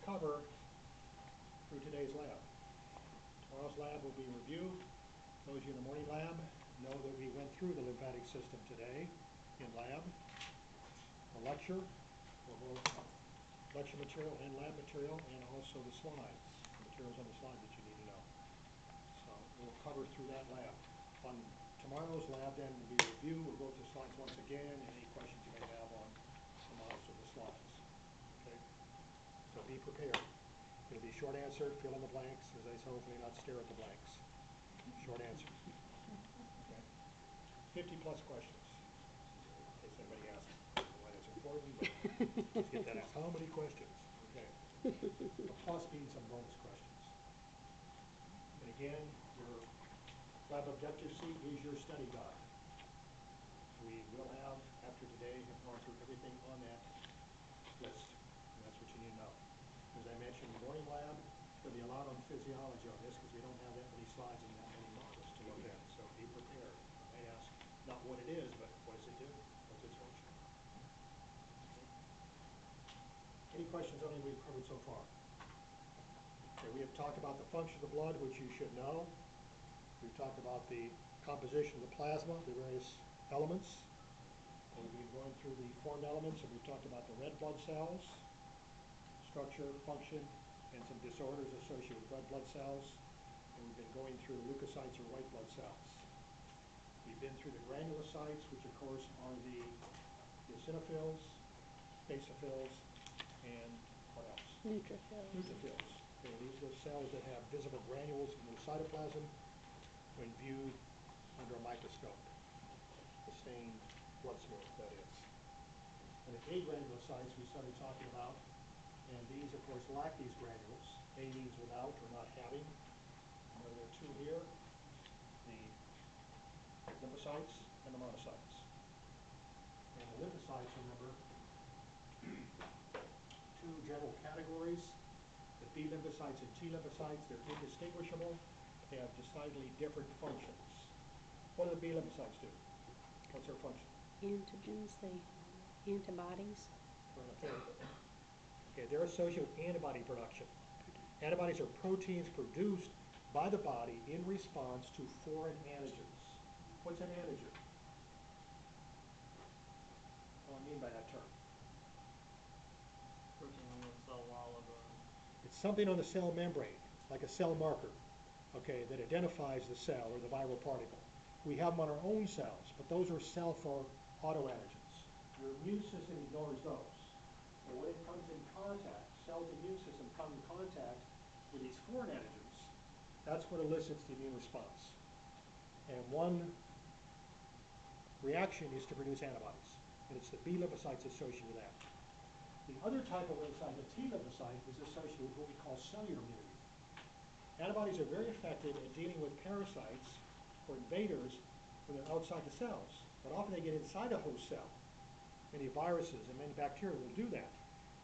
cover through today's lab. Tomorrow's lab will be review. Those of you in the morning lab know that we went through the lymphatic system today in lab. The lecture, we'll go lecture material and lab material, and also the slides, the materials on the slide that you need to know. So we'll cover through that lab. On tomorrow's lab then will be review. We'll go through the slides once again, and any questions you may have on the models of the slides. Okay? So be prepared. It'll be short answer, fill in the blanks, as I say, hopefully not stare at the blanks. Short answers. Okay? 50 plus questions, in case anybody asks why that's important, but let's get that out. How many questions? Okay. The plus being some bonus questions. And again, your lab objective sheet is your study guide. We will have, after today, have gone through everything on that list, and that's what you need to know. As I mentioned, the morning lab, there'll be a lot on physiology on this because we don't have that many slides and that many models to look at, so be prepared. I might ask not what it is, but what does it do? What's its function? Okay. Any questions on anything we've covered so far? Okay, we have talked about the function of the blood, which you should know. We've talked about the composition of the plasma, the various elements. And we've been going through the formed elements, and we've talked about the red blood cells, structure, function, and some disorders associated with red blood cells. And we've been going through the leukocytes or white blood cells. We've been through the granulocytes, which of course are the eosinophils, basophils, and what else? Neutrophils. Neutrophils. Okay, these are the cells that have visible granules in the cytoplasm when viewed under a microscope. The stained blood smear, that is. And the agranulocytes we started talking about, and these of course lack these granules. A means without or not having. Remember there are two here, the lymphocytes and the monocytes. And the lymphocytes, remember, two general categories, the B lymphocytes and T lymphocytes. They're indistinguishable. They have decidedly different functions. What do the B lymphocytes do? What's their function? Antigens, antibodies. Okay, they're associated with antibody production. Antibodies are proteins produced by the body in response to foreign antigens. What's an antigen? What do I mean by that term? Protein on the cell wall of a... It's something on the cell membrane, like a cell marker, okay, that identifies the cell or the viral particle. We have them on our own cells, but those are self or autoantigens. Your immune system ignores those. And when it comes in contact, cell's immune system comes in contact with these foreign antigens, that's what elicits the immune response. And one reaction is to produce antibodies, and it's the B lymphocytes associated with that. The other type of lymphocyte, the T lymphocyte, is associated with what we call cellular immunity. Antibodies are very effective at dealing with parasites or invaders when they're outside the cells, but often they get inside a host cell. Many viruses and many bacteria will do that,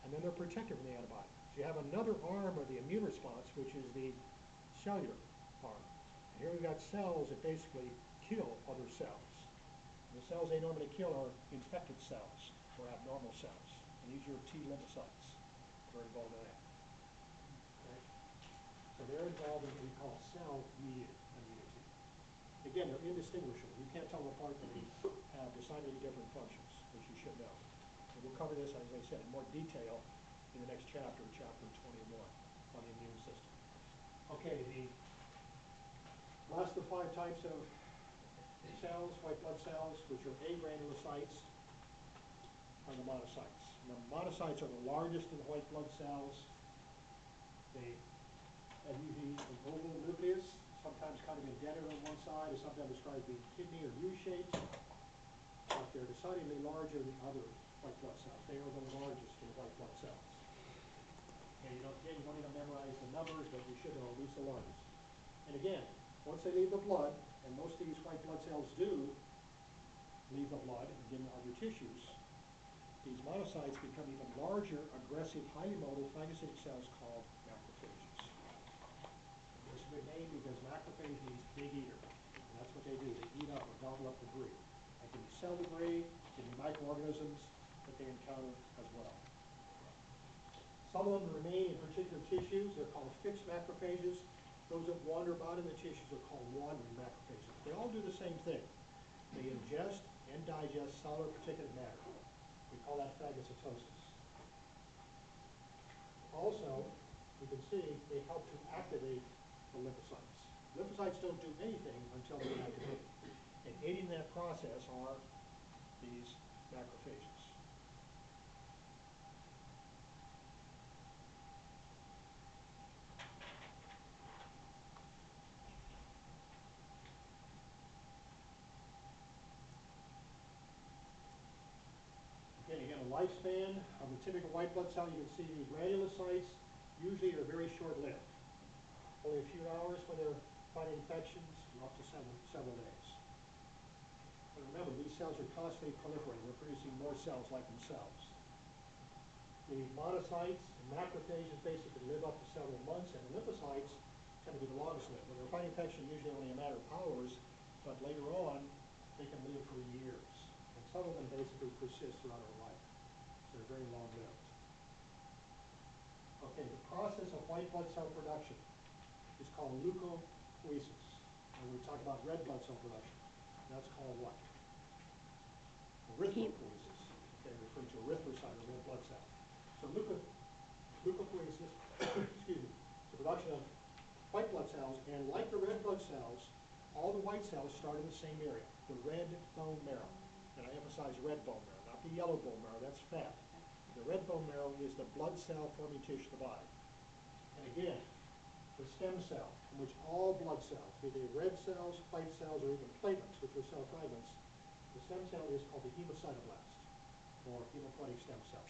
and then they're protected from the antibody. So you have another arm of the immune response, which is the cellular arm. And here we've got cells that basically kill other cells. And the cells they normally kill are infected cells or abnormal cells. And these are your T lymphocytes. They're involved in that. Okay? So they're involved in what we call cell-mediated immunity. Again, they're indistinguishable. You can't tell them apart, but they have decidedly different functions, which you should know. And we'll cover this, as I said, in more detail in the next chapter, chapter 21, on the immune system. Okay, the last of the 5 types of cells, white blood cells, which are agranulocytes, are the monocytes. And the monocytes are the largest of the white blood cells. They have usually an oval nucleus, sometimes kind of indented on one side, is sometimes described as being kidney or U-shaped, but they're decidedly larger than other white blood cells. They are the largest of the white blood cells. Okay, you don't need to memorize the numbers, but you should know these are the largest. And again, once they leave the blood, and most of these white blood cells do leave the blood and get into other tissues, these monocytes become even larger, aggressive, highly mobile phagocytic cells called macrophages. This is named because macrophage means big eater. And that's what they do. They eat up or gobble up debris. It can be cell debris, it can be microorganisms that they encounter as well. Some of them remain in particular tissues. They're called fixed macrophages. Those that wander about in the tissues are called wandering macrophages. They all do the same thing. They ingest and digest solid or particulate matter. We call that phagocytosis. Also, you can see they help to activate the lymphocytes. Lymphocytes don't do anything until they're activated. And aiding that process are these macrophages. Again, a lifespan of a typical white blood cell, you can see the granulocytes usually are very short-lived. Only a few hours when they're fighting infections, up to several days. But remember, these cells are constantly proliferating. They're producing more cells like themselves. The monocytes and macrophages basically live up to several months, and the lymphocytes tend to be the longest lived. When they're fighting infection, usually only a matter of hours, but later on, they can live for years. And some of them basically persist throughout our life. So they're very long-lived. Okay, the process of white blood cell production is called leukapheresis. And we talk about red blood cell production. That's called what? Erythropoiesis. Okay, referring to erythrocyte or red blood cell. So leukapheresis, excuse me, the production of white blood cells, and like the red blood cells, all the white cells start in the same area, the red bone marrow. And I emphasize red bone marrow, not the yellow bone marrow, that's fat. The red bone marrow is the blood cell forming tissue of the body. And again, the stem cell, in which all blood cells, be they red cells, white cells, or even platelets, which are cell fragments, the stem cell is called the hemocytoblast, or hematopoietic stem cell.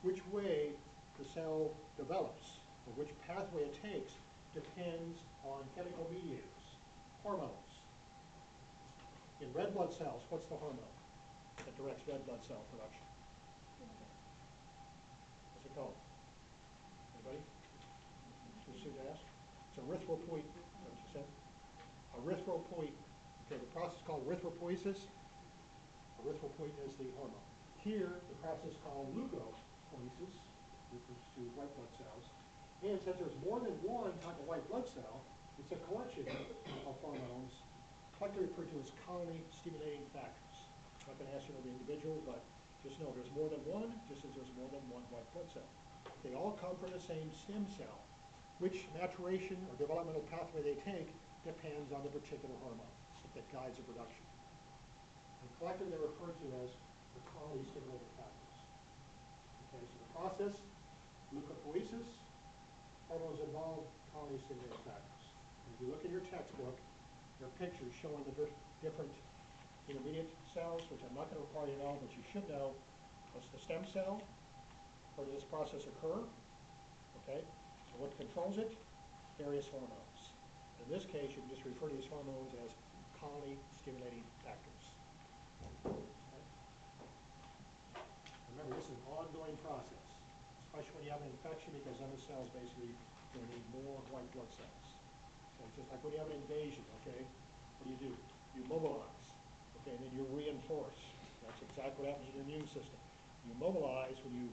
Which way the cell develops, or which pathway it takes, depends on chemical mediators, hormones. In red blood cells, what's the hormone that directs red blood cell production? What's it called? Anybody? Too soon to ask? It's erythropoietin. Is that what you said? Erythropoietin. Okay, the process is called erythropoiesis. Erythropoietin is the hormone. Here, the process is called leukapheresis, refers to white blood cells. And since there's more than one type of white blood cell, it's a collection of hormones, collectively referred to as colony-stimulating factors. I'm not going to ask you to know the individual, but just know there's more than one, just as there's more than one white blood cell. They all come from the same stem cell. Which maturation or developmental pathway they take depends on the particular hormone that guides the production. And collectively they're referred to as the colony-stimulating factors. Okay, so the process, leukapheresis, hormones involved, colony-stimulating factors. And if you look in your textbook, there are pictures showing the different intermediate cells, which I'm not going to require you to know, but you should know. What's the stem cell? Where does this process occur? Okay, so what controls it? Various hormones. In this case, you can just refer to these hormones as colony-stimulating factors. Okay. Remember, this is an ongoing process, especially when you have an infection, because then the cells basically going to need more white blood cells. Okay, just like when you have an invasion, okay, what do? You mobilize, okay, and then you reinforce. That's exactly what happens in your immune system. You mobilize when you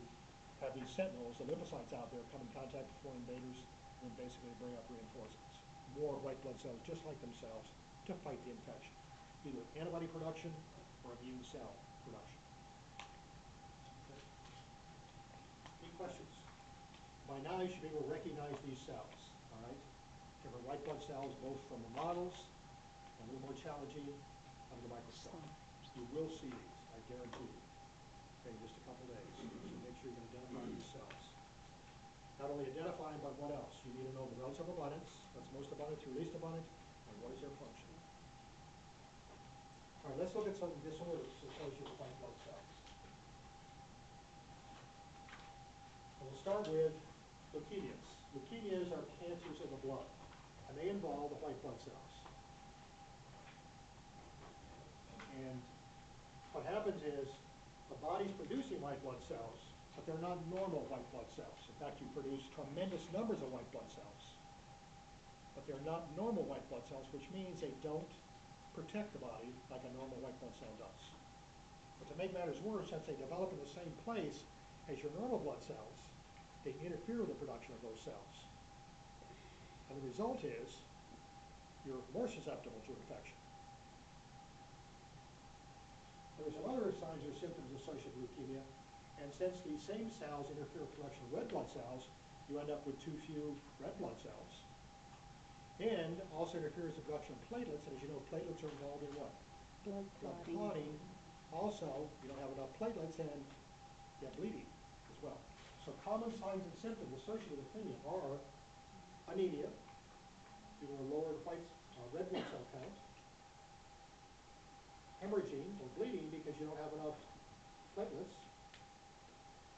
have these sentinels, the lymphocytes out there, come in contact with foreign invaders, and basically bring up reinforcements. More white blood cells, just like themselves, to fight the infection. Either antibody production or immune cell production. Okay. Any questions? By now you should be able to recognize these cells, all right? Different white blood cells, both from the models, and a little more challenging under the microscope. You will see these, I guarantee you, okay, in just a couple days. So make sure you can identify these cells. Not only identify them, but what else? You need to know the relative abundance, what's most abundant to least abundant, and what is their function. All right, let's look at some disorders associated with white blood cells. And we'll start with leukemias. Leukemias are cancers of the blood, and they involve the white blood cells. And what happens is the body's producing white blood cells, but they're not normal white blood cells. In fact, you produce tremendous numbers of white blood cells, but they're not normal white blood cells, which means they don't protect the body like a normal white blood cell does. But to make matters worse, since they develop in the same place as your normal blood cells, they interfere with the production of those cells. And the result is you're more susceptible to infection. There are some other signs or symptoms associated with leukemia, and since these same cells interfere with the production of red blood cells, you end up with too few red blood cells. And also interferes with the production of platelets, and as you know, platelets are involved in what? Blood Blood clotting. clotting. Also, you don't have enough platelets and you have bleeding as well. So common signs and symptoms associated with leukemia are anemia, due to a lowered red blood cell count, hemorrhaging or bleeding because you don't have enough platelets,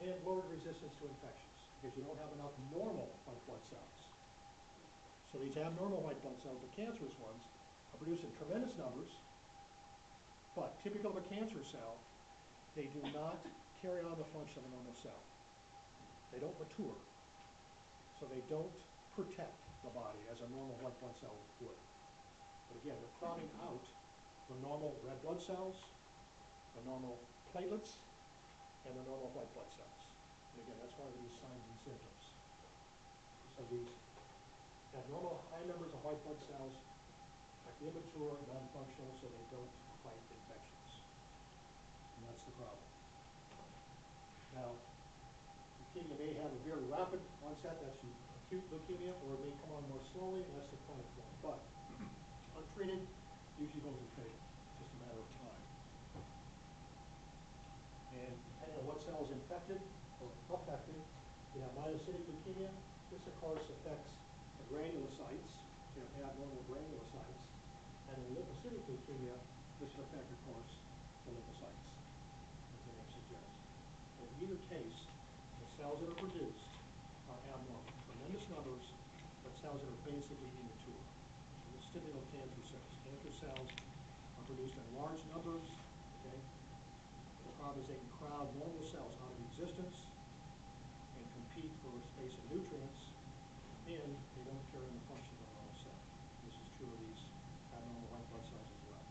and lowered resistance to infections because you don't have enough normal white blood cells. So these abnormal white blood cells, the cancerous ones, are produced in tremendous numbers, but typical of a cancer cell, they do not carry on the function of a normal cell. They don't mature, so they don't protect the body as a normal white blood cell would. But again, they're crowding out the normal red blood cells, the normal platelets, and the normal white blood cells. And again, that's one of these signs and symptoms. So these abnormal high numbers of white blood cells are immature, non-functional, so they don't fight infections. And that's the problem. Now, leukemia may have a very rapid onset, that's acute leukemia, or it may come on more slowly, and that's the chronic form. But untreated, usually goes to fatal, just a matter of time. And depending on what cell is infected or affected, you have myelocytic leukemia. This, of course, affects the granulocytes, so you have abnormal granulocytes. And in lymphocytic leukemia, this will affect, of course, the lymphocytes, as the name suggests. In either case, the cells that are produced are abnormal, tremendous numbers, but cells that are basically immature. So this is typical cancer cells. Cancer cells are produced in large numbers, okay? The problem is they can crowd normal cells out of existence and compete for space and nutrients, and they don't carry on the function of a normal cell. This is true of these abnormal white blood cells as well.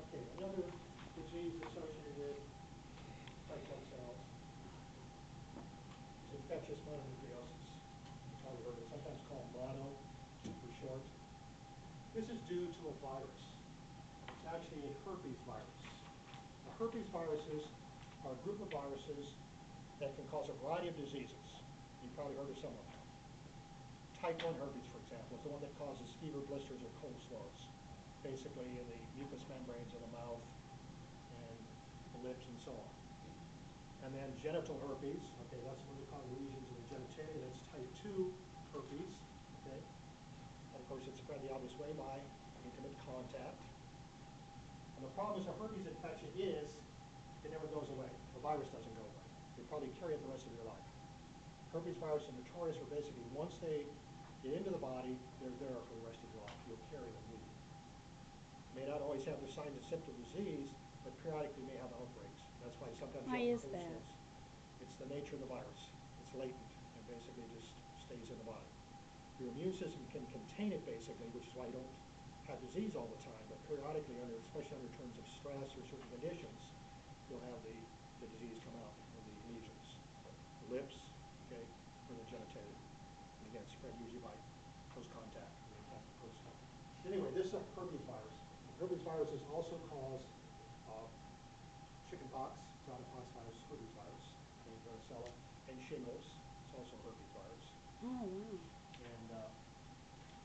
Okay, another disease associated with white blood cells is infectious mononucleosis. You've probably heard it, sometimes called mono for short. This is due to a virus. It's actually a herpes virus. Now, herpes viruses are a group of viruses that can cause a variety of diseases. You've probably heard of some of them. Type 1 herpes, for example, is the one that causes fever, blisters, or cold sores, basically in the mucous membranes of the mouth and the lips and so on. And then genital herpes, okay, that's when they cause lesions in the genitalia. That's type 2 herpes, okay? And of course, it's spread the obvious way by intimate contact. And the problem is a herpes infection is, it never goes away. The virus doesn't go away. You probably carry it the rest of your life. Herpes virus is notorious for basically once they get into the body, they're there for the rest of your life. You'll carry them with you. You may not always have the signs and symptoms of disease, but periodically may have outbreaks. That's why sometimes Why you is have cold that? sores. It's the nature of the virus. It's latent and basically just stays in the body. Your immune system can contain it basically, which is why you don't have disease all the time, but periodically, especially under terms of stress or certain conditions, you'll have the disease come out, or the lesions. The lips, okay, or the genitalia. And again, spread usually by close contact, or infect the person. Anyway, this is a herpes virus. Herpes viruses also cause chickenpox, pox virus, herpes virus, and varicella, and shingles. It's also a herpes virus. Oh, wow. And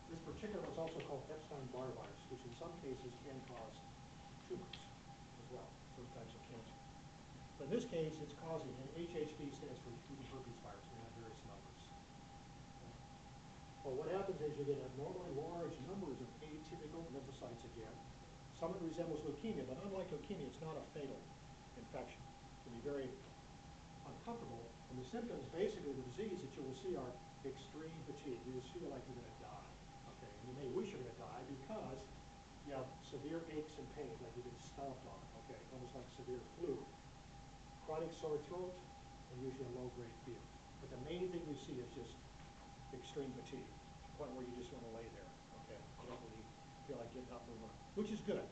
this particular one is also called Epstein-Barr virus, which in some cases can cause tumors as well, certain types of cancer. But in this case, it's causing, and HHV stands for human herpes virus, and they have various numbers. Well, what happens is you get abnormally large numbers of atypical lymphocytes again. Some it resembles leukemia, but unlike leukemia, it's not a fatal infection. It can be very uncomfortable, and the symptoms, basically, the disease that you will see are extreme fatigue. You just feel like you're going to die, okay? And you may wish you're going to die because you have severe aches and pains, like you've been stomped on, okay? Almost like severe flu. Chronic sore throat, and usually a low-grade fever. But the main thing you see is just extreme fatigue, to the point where you just want to lay there, okay? You don't really feel like getting up and moving, which is good.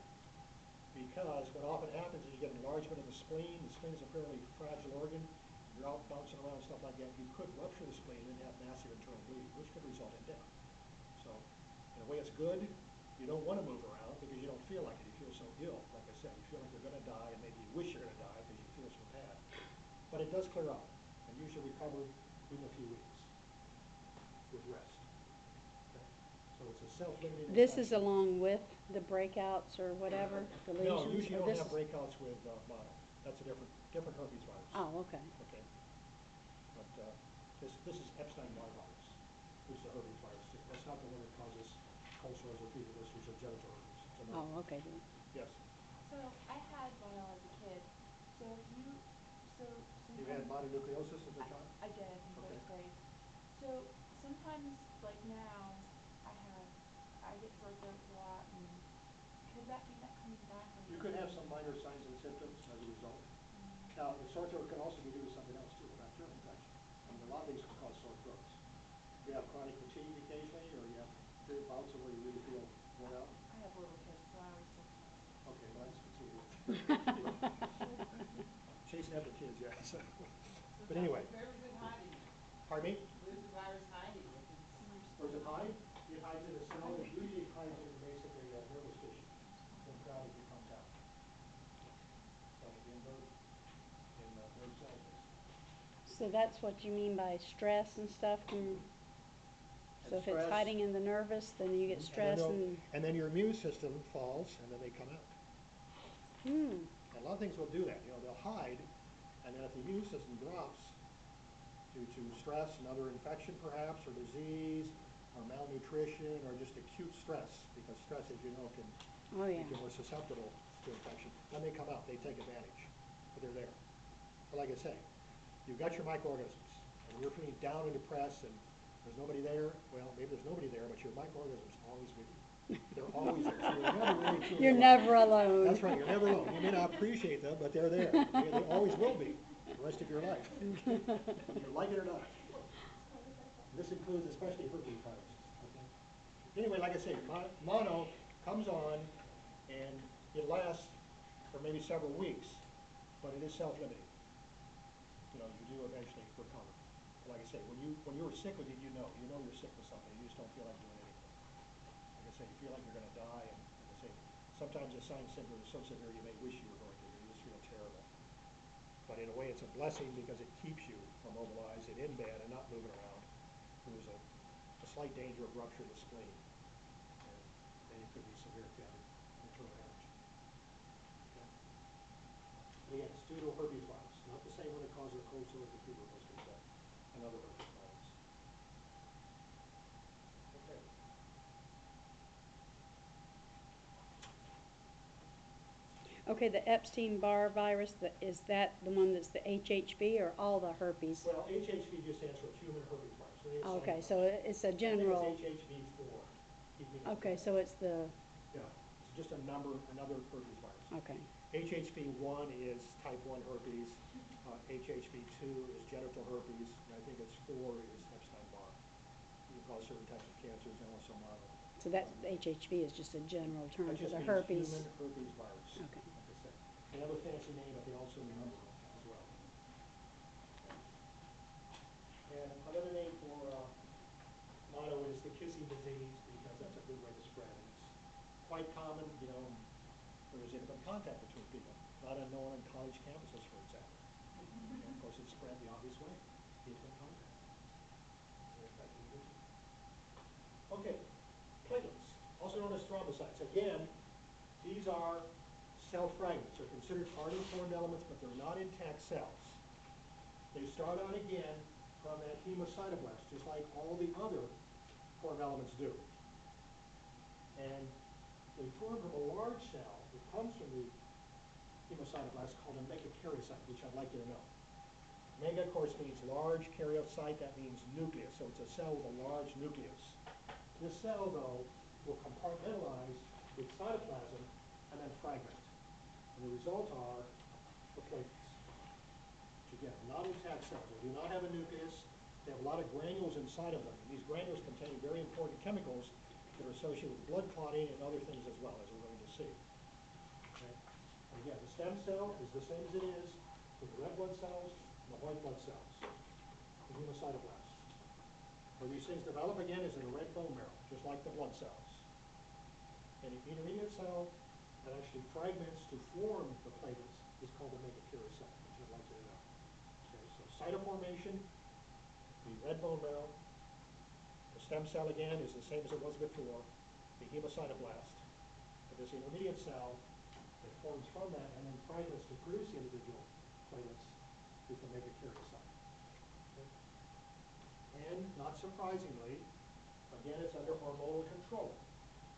Because what often happens is you get enlargement of the spleen. The spleen is a fairly fragile organ. You're out bouncing around and stuff like that. You could rupture the spleen and have massive internal bleeding, which could result in death. So, in a way, it's good. You don't want to move around because you don't feel like it. You feel so ill. Like I said, you feel like you're going to die, and maybe you wish you're going to die because you feel so bad. But it does clear up, and usually recover within a few weeks with rest. Okay? So it's a self-limiting This is infection. along with the breakouts or whatever, the lesions? No, usually you or don't this have is- breakouts with mono. That's a different herpes virus. Oh, okay. Okay. But this is Epstein-Barr virus, which is a herpes virus too. That's not the one that causes cold sores or fever blisters or genital herpes. It's another Oh, one. okay then. Yes. So I had mono as a kid. So if you, so You had sometimes mononucleosis as a child? I did in Okay. first grade. So sometimes, like now, I get sore throats a lot, and could that be that coming back? Or You could have some minor signs and symptoms as a result. Now, the sore throat can also be due to something else too, a bacterial infection. I mean, a lot of things can cause sore throats. You have chronic fatigue occasionally, or you have period bouts of where you really feel worn out? I have little kids, so I always feel tired. Okay, well, that's chasing after kids, yeah. So. But anyway. Where is it hiding? Pardon me? Where's the virus hiding? Where's it hide? It hides in the cell, and usually it hides in basically nervous tissue. When crowded, it comes out. Like in nerve cells, basically. So that's what you mean by stress and stuff? So if it's stress- hiding in the nervous, then you get stress and then your immune system falls, and then they come out. Hmm. And a lot of things will do that. You know, they'll hide, and then if the immune system drops due to stress, another infection perhaps, or disease, or malnutrition, or just acute stress, because stress, as you know, can Oh, yeah. make you more susceptible to infection, then they come out. They take advantage, but they're there. But like I say, you've got your microorganisms, and when you're feeling down and depressed, and there's nobody there, well, maybe there's nobody there, but your microorganisms are always with you. They're always there. So you're never really truly You're alone. never alone. That's right, you're never alone. You may not appreciate them, but they're there. They always will be, the rest of your life. Whether you like it or not. This includes especially herpes viruses, okay? Anyway, like I say, mono comes on, and it lasts for maybe several weeks, but it is self-limiting. You know, you do eventually recover. Like I say, when you were sick with it, you know you're sick with something. You just don't feel like doing anything. Like I say, you feel like you're going to die, and like I say, sometimes the signs and symptoms are so severe you may wish you were going to. You just feel terrible. But in a way, it's a blessing because it keeps you immobilized and in bed and not moving around. There's a slight danger of rupture of the spleen, and then it could be severe if you have internal hemorrhage. Okay. Again, it's due to a herpes virus, not the same one that causes a cold sores or fever blisters, but another herpes virus. Okay. Okay, the Epstein-Barr virus, is that the one that's the HHV or all the herpes? Well, HHV just stands for human herpes virus. So it's Okay, something so else. it's a I think general. it's HHV4. Okay, so it's the. Yeah, it's just another herpes virus. Okay. HHV1 is type 1 herpes. HHV2 is genital herpes, and I think it's 4 is Epstein-Barr. You can cause certain types of cancers and also mono. So that's HHV is just a general term That for just the means herpes. human herpes virus. Okay. Like I said, they have a fancy name, but they also number as well. And another name for mono is the kissing disease, because that's a good way to spread. And it's quite common, you know, where there's intimate contact between people. Not unknown on college campuses, for example. And of course, it's spread the obvious way, intimate contact. Okay, platelets, also known as thrombocytes. Again, these are cell fragments. They're considered article-formed elements, but they're not intact cells. They start out again from that hemocytoblast, just like all the other formed elements do. And they form from a large cell that comes from the hemocytoblast called a megakaryocyte, which I'd like you to know. Mega, of course, means large, karyocyte, that means nucleus, so it's a cell with a large nucleus. This cell, though, will compartmentalize with cytoplasm and then fragment. And the result are the platelets, which again are not intact cells. They do not have a nucleus. They have a lot of granules inside of them. And these granules contain very important chemicals that are associated with blood clotting and other things as well, as we're going to see. Okay? And again, the stem cell is the same as it is with the red blood cells and the white blood cells, the hemocytoblasts. Where these things develop again is in the red bone marrow, just like the blood cells. And the intermediate cell that actually fragments to form the platelets is called the megakaryocyte, which I'd like you to know. Okay, so cytoformation, the red bone marrow, the stem cell again is the same as it was before, the hemocytoblast. But this intermediate cell that forms from that and then fragments to produce the individual platelets is the megakaryocyte. Okay? And not surprisingly, again, it's under hormonal control.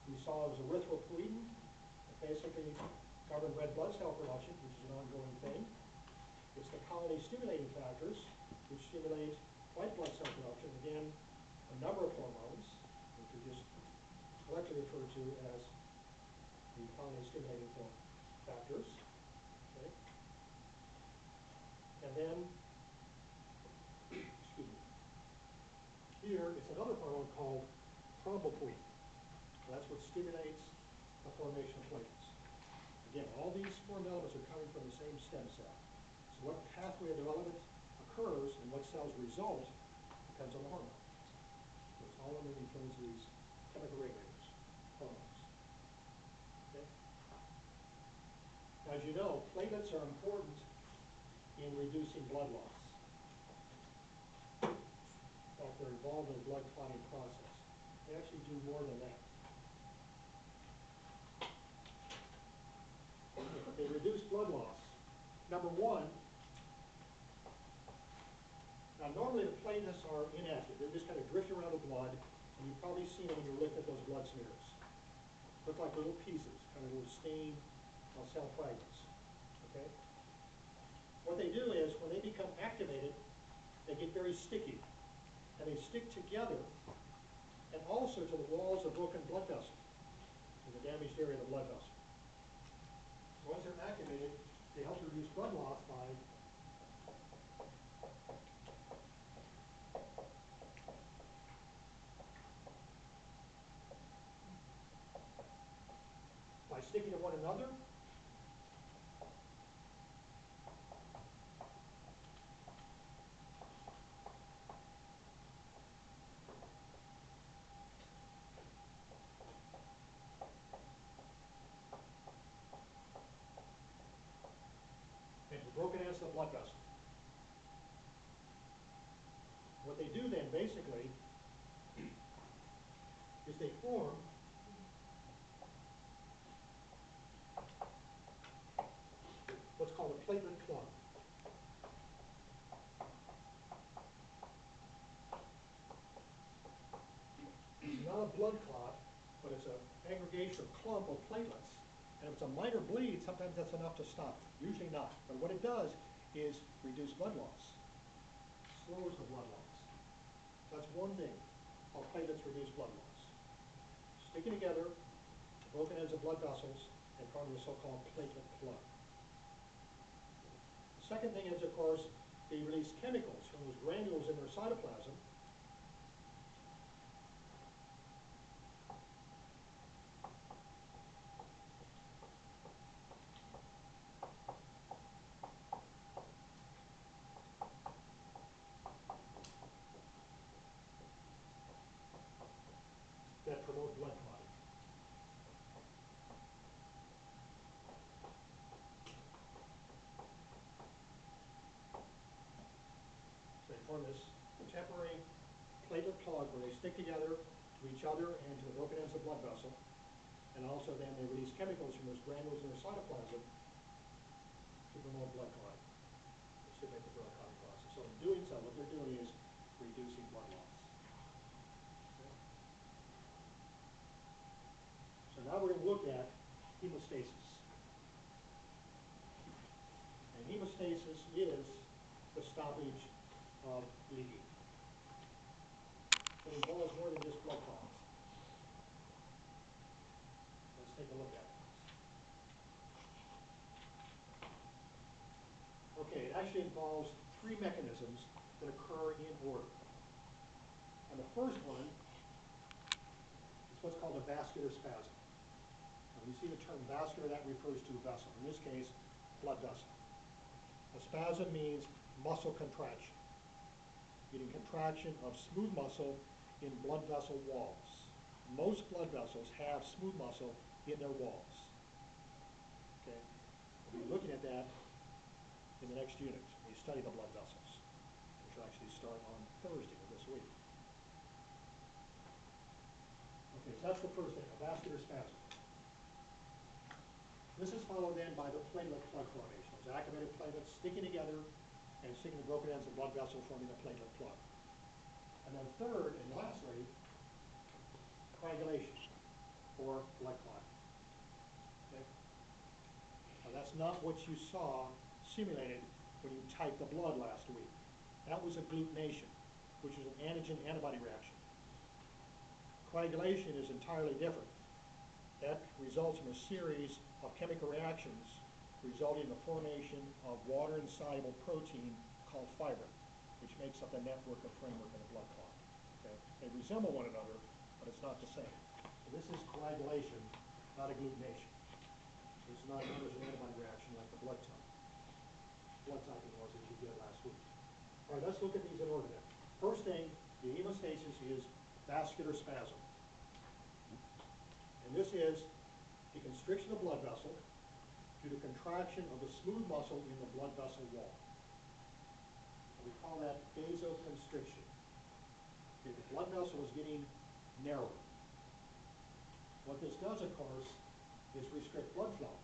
We saw it was erythropoietin that basically governed red blood cell production, which is an ongoing thing. It's the colony stimulating factors, which stimulate white blood cell production. Again, a number of hormones, which are just collectively referred to as the colony stimulating factors. Okay? And then, excuse me, here it's another hormone called thrombopoietin. That's what stimulates the formation of platelets. Again, all these formed elements are coming from the same stem cell. So what pathway of development occurs and what cells result depends on the hormone. So it's all under the influence of these chemical regulators, hormones. Okay? As you know, platelets are important in reducing blood loss. In fact, they're involved in the blood clotting process. They actually do more than that. They reduce blood loss. Number one, now normally the platelets are inactive. They're just kind of drifting around the blood, and you've probably seen them when you're looking at those blood smears. Look like little pieces, kind of little stained cell fragments. Okay? What they do is, when they become activated, they get very sticky, and they stick together, and also to the walls of broken blood vessels, in the damaged area of the blood vessel. Once they're activated, they help reduce blood loss by sticking to one another, and to broken ends of the blood vessel. What they do then, basically, is they form what's called a platelet clump. It's not a blood clot, but it's an aggregation or clump of platelets. And if it's a minor bleed, sometimes that's enough to stop it. Usually not. But what it does is reduce blood loss. Slows the blood loss. That's one thing how platelets reduce blood loss. Sticking together, broken ends of blood vessels, and forming the so-called platelet clump. The second thing is, of course, they release chemicals from those granules in their cytoplasm that promote blood clotting. So they form this temporary platelet plug where they stick together to each other and to the broken ends of blood vessel. And also then they release chemicals from those granules in their cytoplasm to promote blood clotting, to stimulate the blood clotting process. So in doing so, what they're doing is reducing blood loss. Okay? So now we're going to look at hemostasis. And hemostasis is the stoppage of bleeding. It involves more than just blood clots. Let's take a look at it. Okay, it actually involves three mechanisms that occur in order. And the first one is what's called a vascular spasm. When you see the term vascular, that refers to vessel, in this case, blood vessel. A spasm means muscle contraction, getting contraction of smooth muscle in blood vessel walls. Most blood vessels have smooth muscle in their walls. Okay? We'll be looking at that in the next unit. We study the blood vessels, which will actually start on Thursday of this week. Okay, so that's the first thing, a vascular spasm. This is followed then by the platelet plug formation. Those activated platelets sticking together and sticking the broken ends of the blood vessel, forming the platelet plug. And then third and lastly, coagulation, or blood clotting. Okay? Now that's not what you saw simulated when you typed the blood last week. That was agglutination, which is an antigen-antibody reaction. Coagulation is entirely different. That results from a series of chemical reactions resulting in the formation of water-insoluble protein called fibrin, which makes up the network or framework of the blood clot. Okay? They resemble one another, but it's not the same. So this is coagulation, not agglutination. This is not an antibody reaction like the blood typing was that you did last week. All right, let's look at these in order then. First thing, the hemostasis is vascular spasm. And this is the constriction of blood vessel due to contraction of the smooth muscle in the blood vessel wall. And we call that vasoconstriction. Okay, the blood vessel is getting narrower. What this does, of course, is restrict blood flow.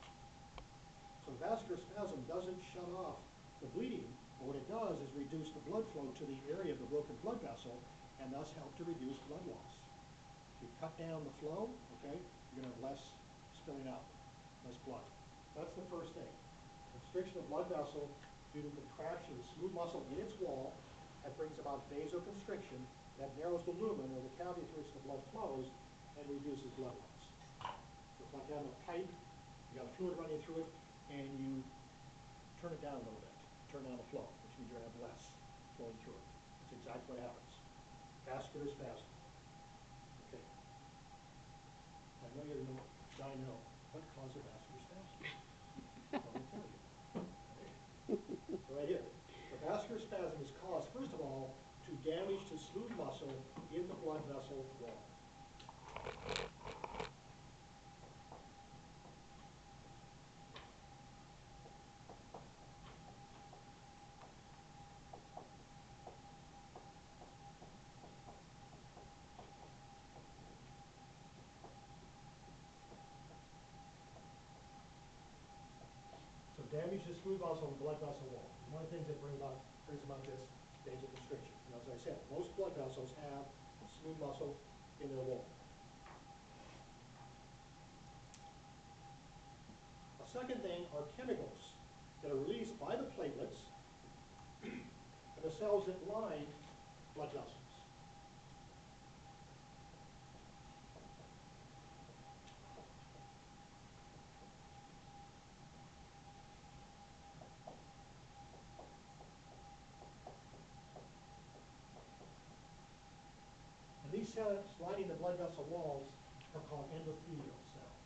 So vascular spasm doesn't shut off the bleeding, but what it does is reduce the blood flow to the area of the broken blood vessel and thus help to reduce blood loss. If you cut down the flow, okay, you're going to have less spilling out, less blood. That's the first thing. Constriction of blood vessel due to contraction of the smooth muscle in its wall that brings about vasoconstriction that narrows the lumen or the cavity through which the blood flows and reduces blood loss. So it's like having a pipe, you got fluid running through it, and you turn it down a little bit, turn down the flow, which means you're going to have less flowing through it. That's exactly what happens. Vascular spasm. Okay. I know you're going to die now. What causes vascular spasm? Let me tell you. Okay. So right here. The vascular spasm is caused, first of all, to damage to smooth muscle in the blood vessel wall. Damage to smooth muscle in the blood vessel wall. One of the things that brings about this vasoconstriction. And as I said, most blood vessels have smooth muscle in their wall. A second thing are chemicals that are released by the platelets and the cells that line blood vessels. These cells lining the blood vessel walls are called endothelial cells.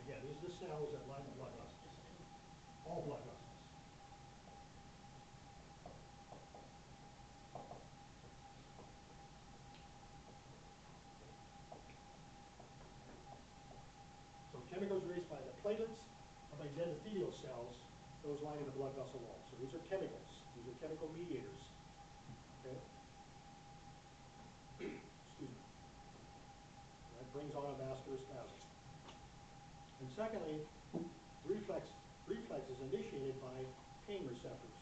Again, these are the cells that line the blood vessels. All blood vessels. So chemicals released by the platelets or by the endothelial cells, those lining the blood vessel wall. So these are chemicals. These are chemical mediators. Okay? Excuse me. That brings on a vascular spasm. And secondly, reflex is initiated by pain receptors.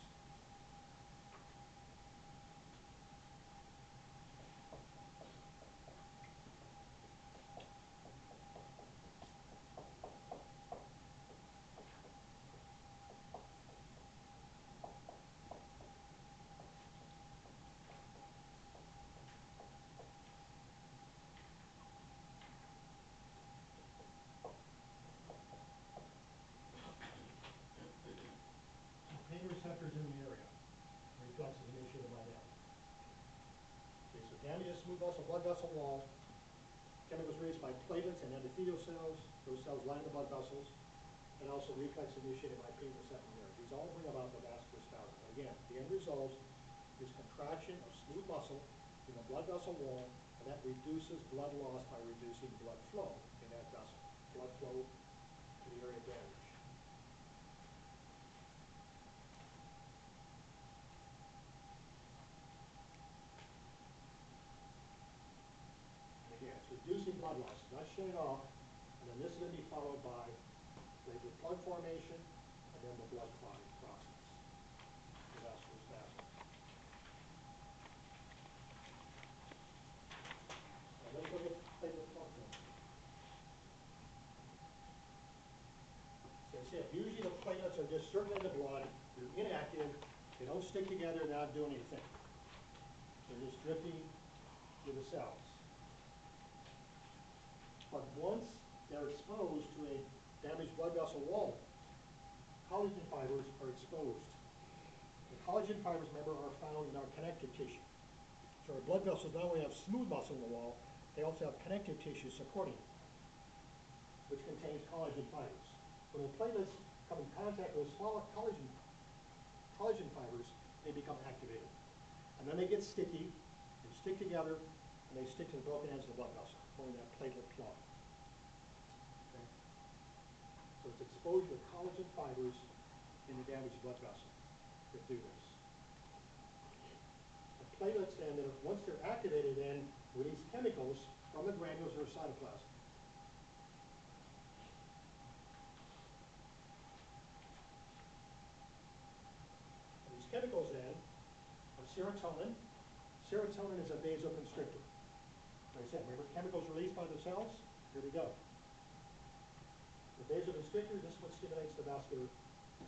Pain receptors smooth muscle blood vessel wall. Chemicals released by platelets and endothelial cells. Those cells line the blood vessels, and also reflex initiated by picoseconds nerve. These all bring about the vascular spasm. Again, the end result is contraction of smooth muscle in the blood vessel wall, and that reduces blood loss by reducing blood flow in that vessel. Blood flow to the area of damage. And again, it's reducing blood loss, it's not shutting off, and then this is going to be followed by platelet plug formation, and then the blood clotting process, the vascular spasm. Now let's look at platelet plug formation. So I said, usually the platelets are just circulating the blood, they're inactive, they don't stick together, they're not doing anything. They're just drifting through the cells. But once they're exposed to a damaged blood vessel wall, collagen fibers are exposed. The collagen fibers, remember, are found in our connective tissue. So our blood vessels not only have smooth muscle in the wall, they also have connective tissue supporting it, which contains collagen fibers. When the platelets come in contact with small collagen fibers, they become activated. And then they get sticky, they stick together, and they stick to the broken ends of the blood vessel, forming that platelet plug. Okay? So it's exposure to collagen fibers in the damaged blood vessel that do this. The platelets then, once they're activated, then release chemicals from the granules or cytoplasm. And these chemicals then are serotonin. Serotonin is a vasoconstrictor. Like I said, remember chemicals released by the cells? Here we go. The vasoconstrictor, this is what stimulates the vascular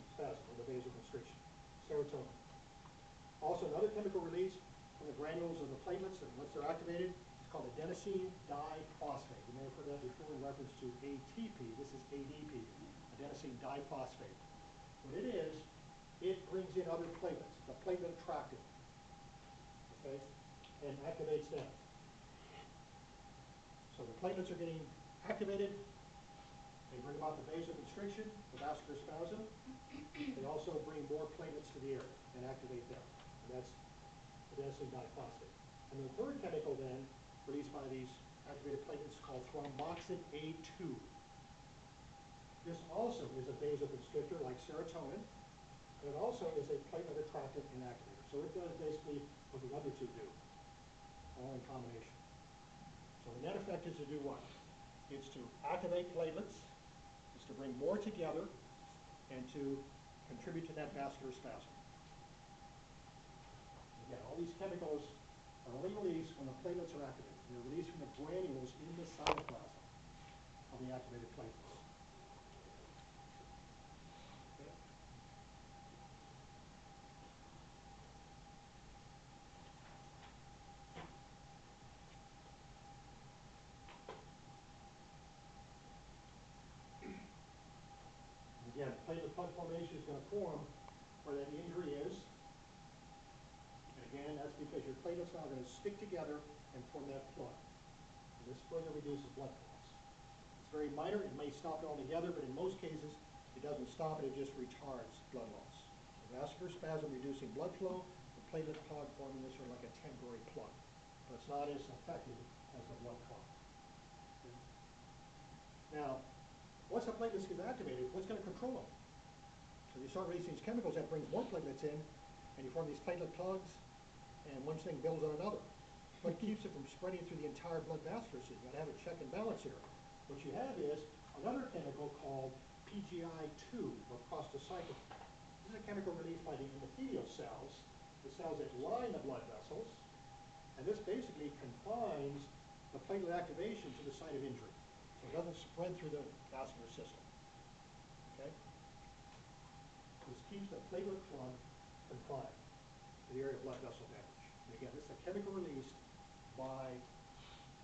spasm, or the vasoconstriction. Serotonin. Also another chemical release from the granules of the platelets, that once they're activated, it's called adenosine diphosphate. You may have heard that before in reference to ATP. This is ADP, adenosine diphosphate. What it is, it brings in other platelets, the platelet attractant, okay, and activates them. So the platelets are getting activated. They bring about the vasoconstriction, the vascular spasm. They also bring more platelets to the area and activate them. And that's adenosine diphosphate. And the third chemical then, released by these activated platelets, is called thromboxane A2. This also is a vasoconstrictor like serotonin, and it also is a platelet attractant and activator. So it does basically what the other two do, all in combination. So the net effect is to do what? It's to activate platelets, it's to bring more together, and to contribute to that vascular spasm. Again, all these chemicals are only released when the platelets are activated. They're released from the granules in the cytoplasm of the activated platelets. Okay. Again, platelet plug formation is going to form where that injury is. And again, that's because your platelets now are going to stick together and form that plug. And this further reduces blood loss. It's very minor. It may stop it altogether, but in most cases, it doesn't stop it. It just retards blood loss. The vascular spasm reducing blood flow, the platelet plug forming this sort of like a temporary plug. But it's not as effective as the blood clot. Okay. Now, once the platelets get activated, what's going to control them? So you start releasing these chemicals, that brings more platelets in, and you form these platelet plugs, and one thing builds on another. What keeps it from spreading through the entire blood vascular system? You've got to have a check and balance here. What you have is another chemical called PGI2, or prostacyclin. This is a chemical released by the endothelial cells, the cells that line the blood vessels, and this basically confines the platelet activation to the site of injury. So it doesn't spread through the vascular system. Okay? This keeps the platelet plug confined to the area of blood vessel damage. And again, this is a chemical released by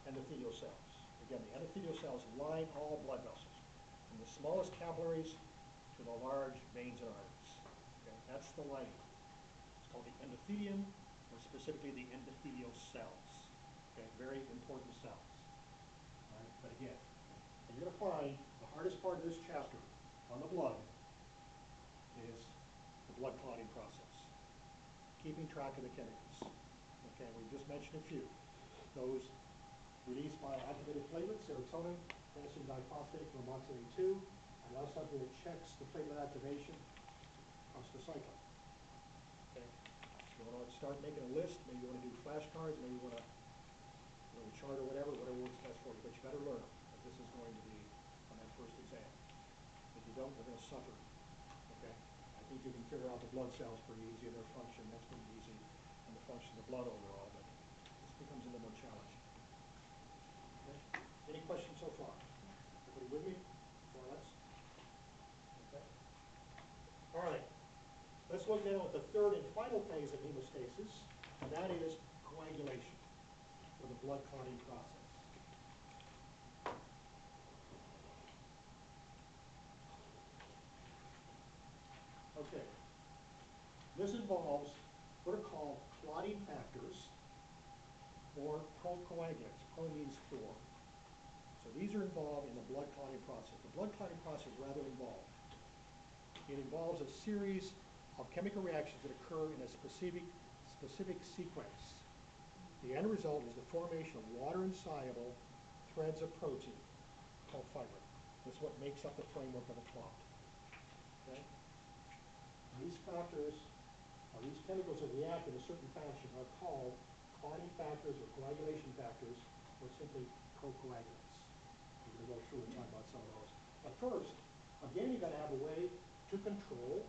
endothelial cells. Again, the endothelial cells line all blood vessels, from the smallest capillaries to the large veins and arteries. Okay? That's the lining. It's called the endothelium, or specifically the endothelial cells. okay, very important cells. All right, but again, you're gonna find the hardest part of this chapter on the blood is the blood clotting process. Keeping track of the chemicals. Okay, we just mentioned a few. Those released by activated platelets, serotonin, calcium diphosphate from oxalate 2, and now something that checks the platelet activation, prostacyclin. Okay, you want to start making a list, maybe you want to do flashcards, maybe you want to chart or whatever works best for you, but you better learn them, because this is going to be on that first exam. If you don't, you're going to suffer. Okay, I think you can figure out the blood cells pretty easy and their function, that's pretty easy, and the function of the blood overall, but this becomes a little more challenging. Okay, any questions so far? Everybody with me, more or less? Okay. All right, let's look now at the third and final phase of hemostasis, and that is coagulation, or the blood clotting process. Okay, this involves what are called clotting factors or procoagulants. Pro means for. So these are involved in the blood clotting process. The blood clotting process is rather involved. It involves a series of chemical reactions that occur in a specific sequence. The end result is the formation of water-insoluble threads of protein called fibrin. That's what makes up the framework of a clot. Okay? These factors, or these chemicals that react in a certain fashion, are called clotting factors or coagulation factors, or simply procoagulants. We're going to go through and talk about some of those. But first, again, you've got to have a way to control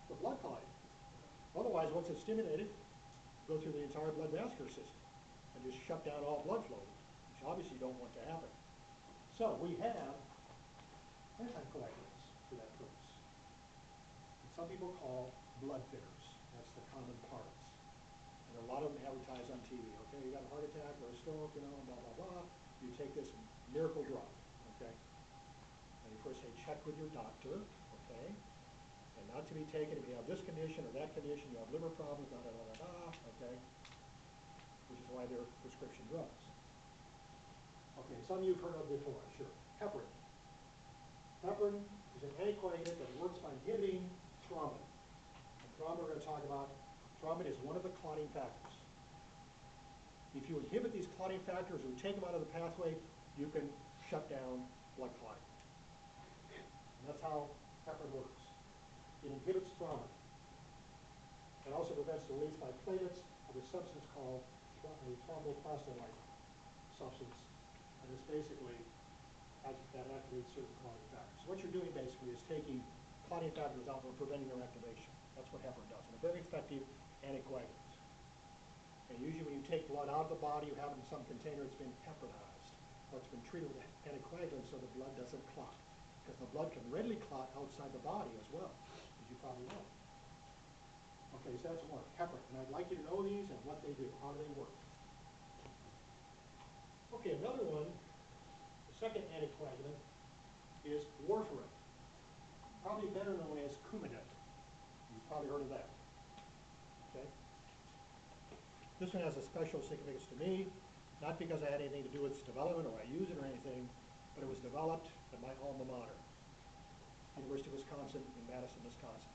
the blood clotting. Otherwise, once it's stimulated, go through the entire blood vascular system and just shut down all blood flow, which obviously you don't want to happen. So we have anticoagulants for that purpose. And some people call blood thinners. That's the common parlance. And there are a lot of them advertised on TV. Okay, you got a heart attack or a stroke, you know, blah, blah, blah. You take this miracle drug, okay? And you first say, check with your doctor, okay? And not to be taken if you have this condition or that condition, you have liver problems, da, da, da, da, da, okay? Which is why they're prescription drugs. Okay, some you've heard of before, sure. Heparin. Heparin is an anticoagulant that works by inhibiting thrombin. And thrombin we're going to talk about. Thrombin is one of the clotting factors. If you inhibit these clotting factors or take them out of the pathway, you can shut down blood clotting. And that's how heparin works. It inhibits thrombin. It also prevents the release by platelets of a substance called a thromboplastolytic substance. And it's basically that activates certain clotting factors. So what you're doing basically is taking clotting factors out and preventing their activation. That's what heparin does. And a very effective anticoagulant. And usually when you take blood out of the body, you have it in some container, it's been heparinized. Or it's been treated with anticoagulant so the blood doesn't clot. Because the blood can readily clot outside the body as well, as you probably know. Okay, so that's one, heparin. And I'd like you to know these and what they do. How do they work? Okay, another one, the second anticoagulant, is warfarin. Probably better known as Coumadin. You've probably heard of that. Okay? This one has a special significance to me, not because I had anything to do with its development or I use it or anything, but it was developed at my alma mater, University of Wisconsin in Madison, Wisconsin.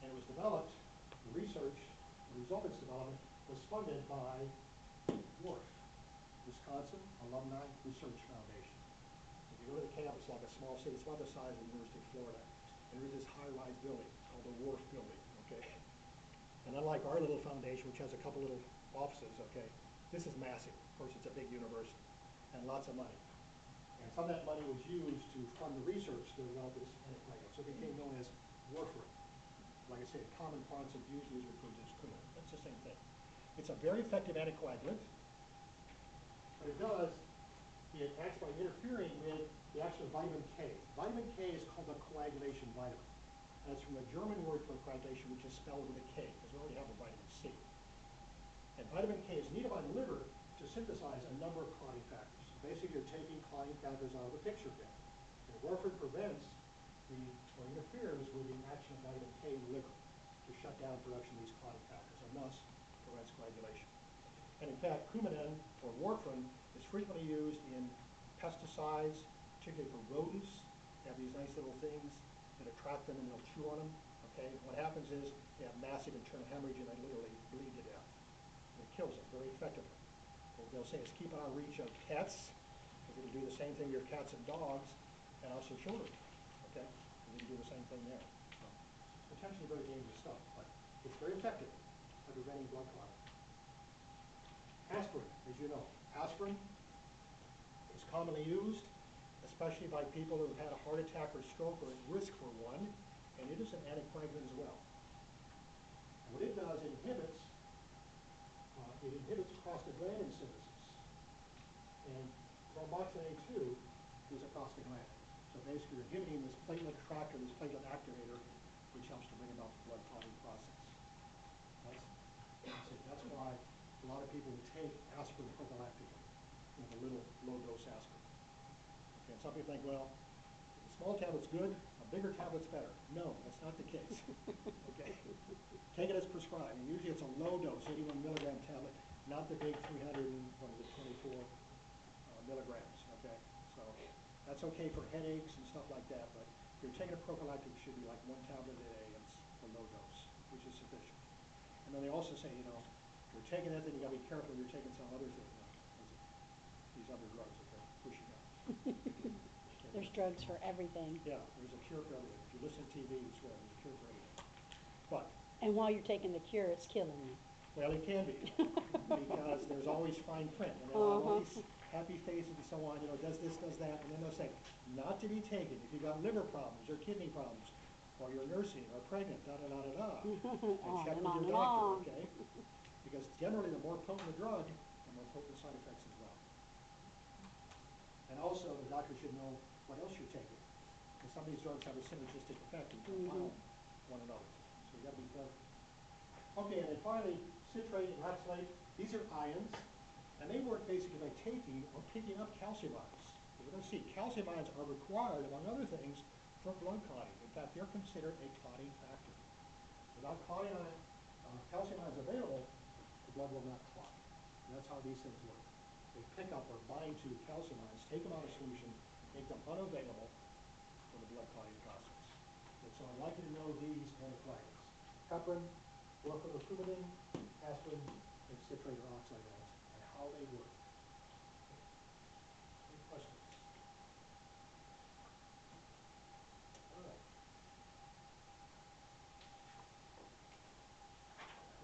And it was developed, the research, the result of its development was funded by WARF, Wisconsin Alumni Research Foundation. If you go to the campus, like a small city, it's about the size of the University of Florida. And there's this high-rise building called the WARF building, okay? And unlike our little foundation, which has a couple little offices, okay, this is massive. Of course, it's a big university and lots of money. And some of that money was used to fund the research to develop this anticoagulant. So it became known as warfarin. Like I say, common parlance is usually referred to as Coumadin. That's the same thing. It's a very effective anticoagulant. What it does, it acts by interfering with the action of vitamin K. Vitamin K is called the coagulation vitamin. And it's from the German word for coagulation, which is spelled with a K, because we already have a vitamin C. And vitamin K is needed by the liver to synthesize a number of clotting factors. Basically, you're taking clotting factors out of the picture then. And warfarin prevents or interferes with the action of vitamin K in the liver to shut down production of these clotting factors, and thus prevents coagulation. And in fact, Coumadin or warfarin is frequently used in pesticides, particularly for rodents. They have these nice little things that attract them and they'll chew on them. Okay, what happens is they have massive internal hemorrhage and they literally bleed to death. And it kills them very effectively. What they'll say is keep it out of reach of pets, because it'll do the same thing to your cats and dogs, and also children. Okay, and they can do the same thing there. So, potentially very dangerous stuff, but it's very effective at preventing blood clotting. Aspirin, as you know, aspirin is commonly used, especially by people who have had a heart attack or stroke or at risk for one, and it is an anticoagulant as well. And what it does, it inhibits prostaglandin synthesis. And thromboxane A2 is a prostaglandin. So basically you're inhibiting this platelet attractor, this platelet activator, which helps to bring about the blood clotting process. That's why a lot of people will take aspirin prophylactically, the little low-dose aspirin. Okay, and some people think, well, a small tablet's good, a bigger tablet's better. No, that's not the case. Okay, take it as prescribed. And usually it's a low dose, 81 milligram tablet, not the big 24 milligrams. Okay, so that's okay for headaches and stuff like that. But if you're taking a prophylactic, it should be like 1 tablet a day. It's a low dose, which is sufficient. And then they also say, you know, if you're taking that, then you got to be careful. You're taking some other thing, these other drugs that they're pushing out. There's drugs for everything. Yeah, there's a cure for everything. If you listen to TV, you swear there's a cure for everything. But, And while you're taking the cure, it's killing you. well, it can be, because there's always fine print, and they'll have all these happy faces and so on, you know, does this, does that, and then they'll say, not to be taken if you've got liver problems or kidney problems, or you're nursing or pregnant, da-da-da-da-da. And check with your doctor, okay? Because generally, the more potent the drug, the more potent the side effects as well. And also, the doctor should know what else you're taking. Because some of these drugs have a synergistic effect and compound one another. So you got to be careful. Okay, and then finally, citrate and oxalate. These are ions, and they work basically by taking or picking up calcium ions. We're going to see calcium ions are required, among other things, for blood clotting. In fact, they're considered a clotting factor. Without calcium ions available, the blood will not clot. And that's how these things work. They pick up or bind to calcium ions, take them out of solution, make them unavailable for the blood clotting process. And so I'd like you to know these anticoagulants: heparin, warfarin or Coumadin, aspirin, and citrate or oxalate ions, and how they work. Any questions? All right.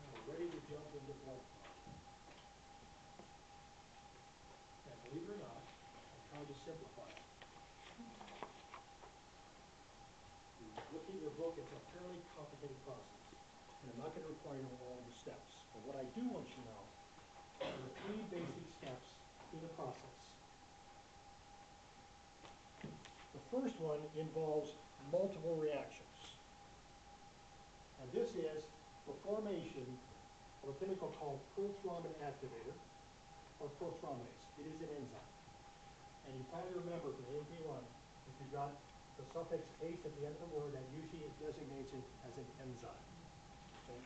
Now we're ready to jump into blood clotting. And believe it or not, I tried to simplify it. You look at your book, it's a fairly complicated process. And I'm not going to require you to know all the steps. But what I do want you to know are the 3 basic steps in the process. The first one involves multiple reactions. And this is the formation of a chemical called prothrombin activator, or prothrombinase. It is an enzyme. And you probably remember from AP1, if you've got the suffix ase at the end of the word, that usually it designates it as an enzyme. Okay?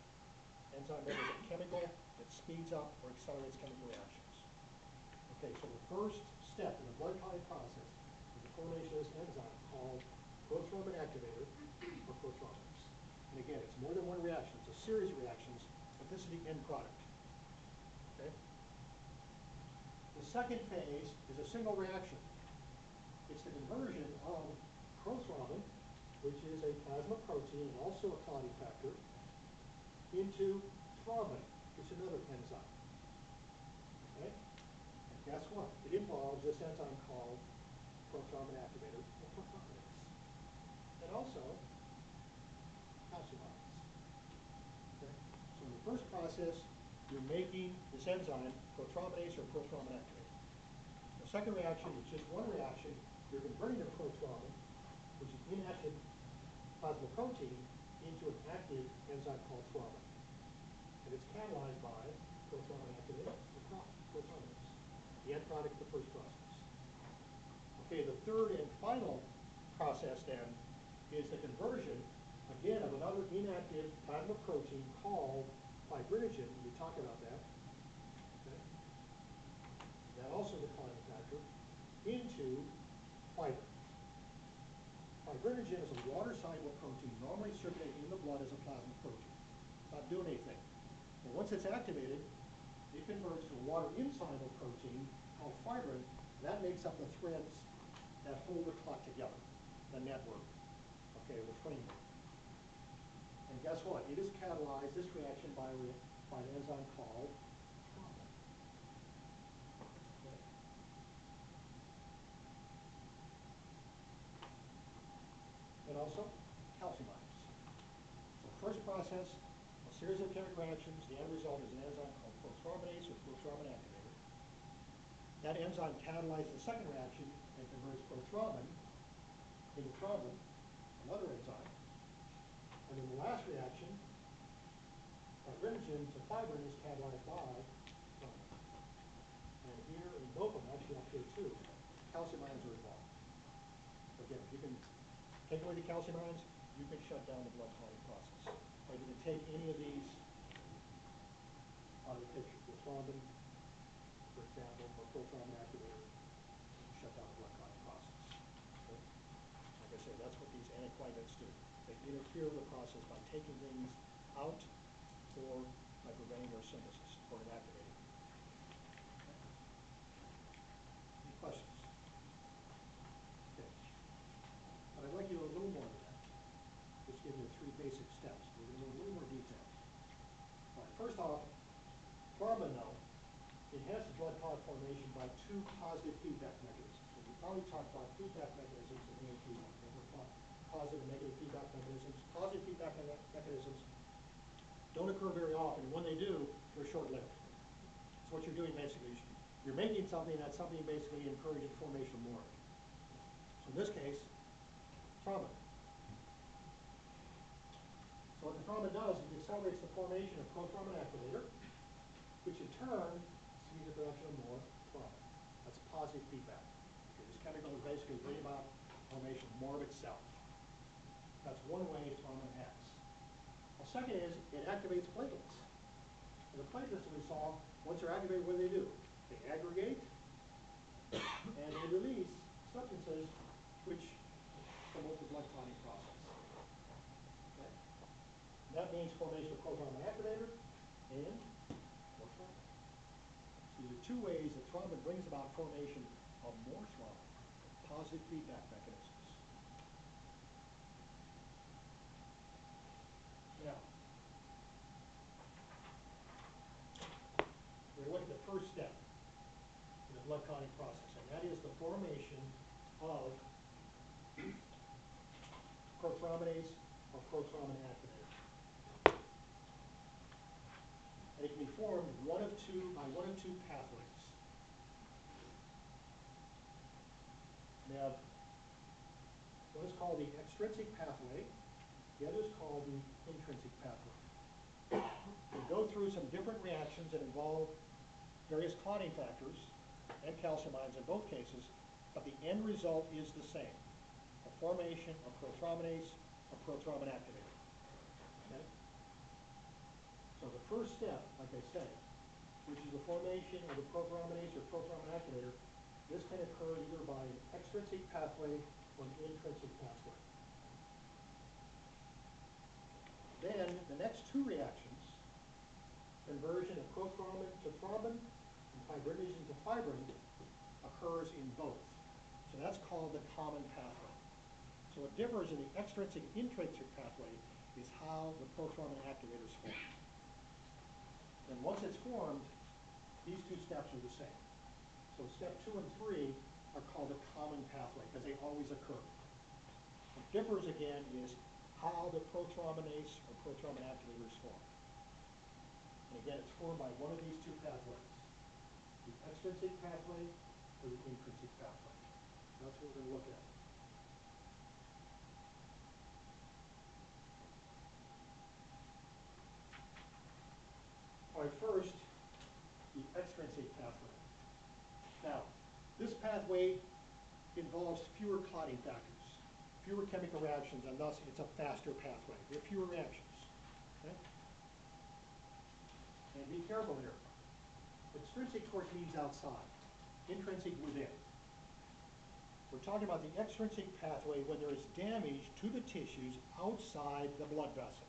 Enzyme is a chemical that speeds up or accelerates chemical reactions. Okay, so the first step in the blood clotting process is the formation of this enzyme called prothrombin activator, or prothrombinase. And again, it's more than one reaction. It's a series of reactions, but this is the end product. Okay? The second phase is a single reaction. It's the conversion of prothrombin, which is a plasma protein and also a clotting factor, into thrombin, which is another enzyme. Okay? And guess what? It involves this enzyme called prothrombin activator, or prothrombinase. And also calcium ions. Okay? So in the first process, you're making this enzyme, prothrombinase or prothrombin activator. The second reaction is just one reaction. You're converting the prothrombin, which is inactive plasma protein, into an active enzyme called thrombin. And it's catalyzed by prothrombin activator, or prothrombinase, the end product of the first process. Okay, the third and final process then is the conversion, again, of another inactive plasma protein called fibrinogen. We talked about that. Okay? that also is a clotting factor, into fibrin. Fibrinogen is a water-soluble protein normally circulating in the blood as a plasma protein. It's not doing anything. But once it's activated, it converts to a water-insoluble protein called fibrin. That makes up the threads that hold the clot together, the network, okay, the framework. And guess what? It is catalyzed, this reaction, by an enzyme called thrombin. Okay. And also calcium ions. So first process, a series of chemical reactions. The end result is an enzyme called prothrombinase or prothrombin activator. That enzyme catalyzes the second reaction and converts prothrombin into thrombin, another enzyme. And then the last reaction, fibrinogen to fibrin, is catalyzed by thrombin. And here in both of them, actually up here too, calcium ions are involved. Again, if you can take away the calcium ions, you can shut down the blood clotting process. Or you can take any of these out of the picture. The thrombin, for example, or prothrombin activator, shut down the blood clotting process. Okay? Like I say, that's what these anticoagulants do. They interfere with the process by taking things out or by preventing their synthesis or inactivating them. Okay. Any questions? Okay. But I'd like you to know a little more than that. Just give you 3 basic steps. We're going to go a little more detail. All right, first off, thrombin, now, enhances blood clot formation by 2 positive feedback mechanisms. So we probably talked about feedback mechanisms in AMP1. Positive and negative feedback mechanisms. Positive feedback mechanisms don't occur very often. When they do, they're short-lived. So what you're doing basically is you're making something, that something basically encourages the formation of more of it. So in this case, thrombin. So what the thrombin does is it accelerates the formation of prothrombin activator, which in turn speeds the production of more thrombin. That's positive feedback. Okay, this chemical is basically bringing about formation of more of itself. That's one way thrombin acts. The second is it activates platelets. And the platelets, we saw, once they're activated, what do? They aggregate and they release substances which promote the blood clotting process. Okay? That means formation of prothrombin activator and more thrombin. So these are 2 ways that thrombin brings about formation of more thrombin, positive feedback mechanisms. Now, we're going to look at the first step in the blood clotting process, and that is the formation of prothrombinase or prothrombin activator. And it can be formed by one of two pathways. We have what is called the extrinsic pathway. The other is called the intrinsic pathway. We go through some different reactions that involve various clotting factors and calcium ions in both cases, but the end result is the same, a formation of prothrombinase or prothrombin activator. Okay? So the first step, like I say, which is the formation of the prothrombinase or prothrombin activator, this can occur either by an extrinsic pathway or an intrinsic pathway. Then the next 2 reactions, conversion of prothrombin to thrombin and fibrinogen to fibrin, occurs in both. So that's called the common pathway. So what differs in the extrinsic and intrinsic pathway is how the prothrombin activator is formed. And once it's formed, these 2 steps are the same. So step 2 and 3 are called the common pathway because they always occur. What differs again is how the prothrombinase or prothrombin activator is formed. And again, it's formed by one of these 2 pathways, the extrinsic pathway or the intrinsic pathway. That's what we're going to look at. All right, first, the extrinsic pathway. Now, this pathway involves fewer clotting factors, fewer chemical reactions, and thus it's a faster pathway. There are fewer reactions. Okay? And be careful here. Extrinsic, of course, means outside. intrinsic within. We're talking about the extrinsic pathway when there is damage to the tissues outside the blood vessel,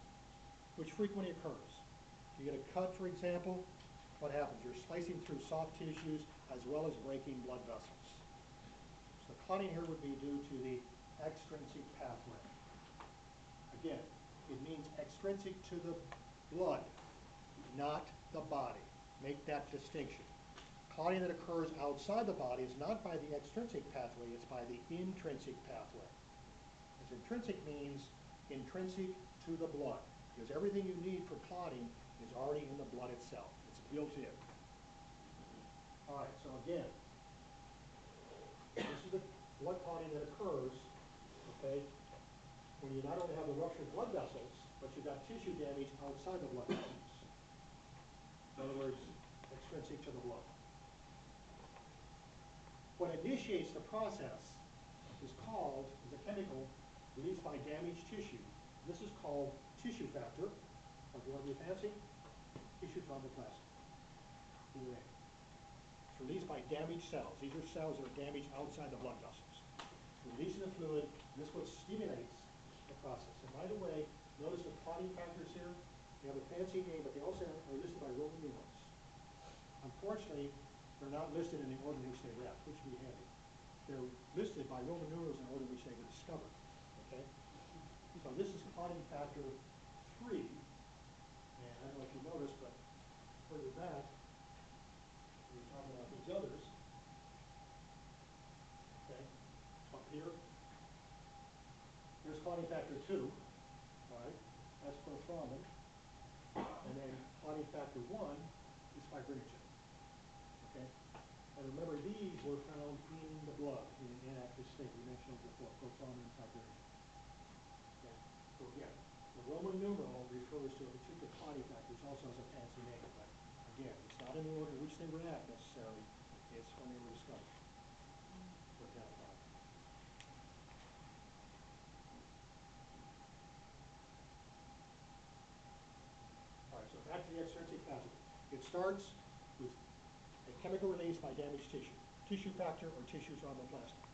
which frequently occurs. You get a cut, for example, what happens? You're slicing through soft tissues as well as breaking blood vessels. So clotting here would be due to the extrinsic pathway. Again, it means extrinsic to the blood, not the body. Make that distinction. Clotting that occurs outside the body is not by the extrinsic pathway, it's by the intrinsic pathway. As intrinsic means intrinsic to the blood, because everything you need for clotting is already in the blood itself. It's built in. All right, so again, this is the blood clotting that occurs, okay, when you not only have the ruptured blood vessels, but you've got tissue damage outside the blood vessels. In other words, extrinsic to the blood. What initiates the process is a chemical released by damaged tissue. This is called tissue factor, or if you want to be fancy, tissue thromboplastin. Either way. It's released by damaged cells. These are cells that are damaged outside the blood vessels. It's releasing the fluid, and this is what stimulates the process. And by the way, notice the clotting factors here. They have a fancy name, but they also are listed by Roman numerals. Unfortunately, they're not listed in the order in which they were at, which would be handy. They're listed by Roman numerals in the order in which they were discovered. Okay? So this is clotting factor 3. And I don't know if you noticed, but further back, we're talking about these others. Okay? Up here. Here's clotting factor 2. All right? That's prothrombin. And then clotting factor 1 is fibrinogen. Okay? And remember, these were found in the blood in an inactive state. We mentioned them before, prothrombin and fibrinogen. Okay? So again, the Roman numeral refers to a particular clotting factor, which also has a fancy name, but again, it's not in the order in which they were at necessarily. It's when they were discovered or identified. All right, so back to the extrinsic pathway. It starts with a chemical release by damaged tissue factor or tissue thromboplastin.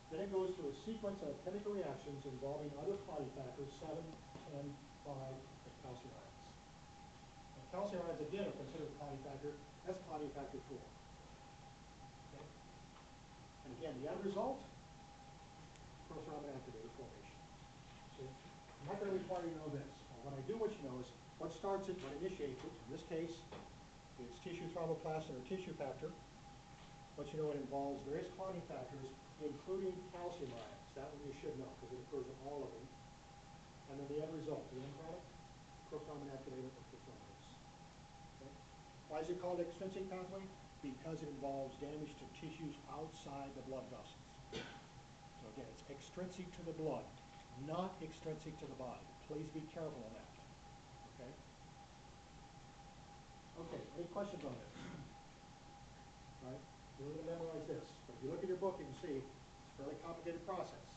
Then it goes through a sequence of chemical reactions involving other clotting factors, 7, 10, 5, and calcium ions. And calcium ions, again, are considered a clotting factor. That's clotting factor 4. Okay? And again, the end result, prothrombin activator formation. So I'm not going to require you to know this. But what I do want you to know is what starts it, what initiates it. In this case, it's tissue thromboplastin or tissue factor. But you know it involves various clotting factors, including calcium ions. That one you should know because it occurs in all of them. And then the end result, the end product, prothrombin activator or prothrombinase. Okay? Why is it called extrinsic pathway? Because it involves damage to tissues outside the blood vessels. So again, it's extrinsic to the blood, not extrinsic to the body. Please be careful of that. Okay? Okay, any questions on this? All right? You're going to memorize this. But if you look at your book, you can see it's a fairly complicated process.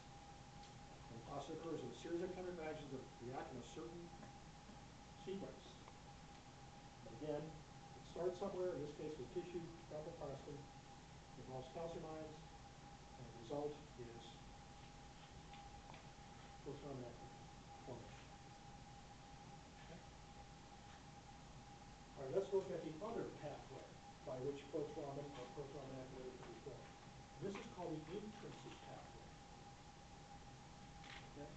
And the process occurs in a series of chemical reactions that react in a certain sequence. But again, it starts somewhere, in this case with tissue thromboplastin, involves calcium ions, and the result is prothrombin formation. Okay? All right, let's look at the other pathway by which prothrombin or prothrombin activator can be formed. This is called the intrinsic pathway. Okay?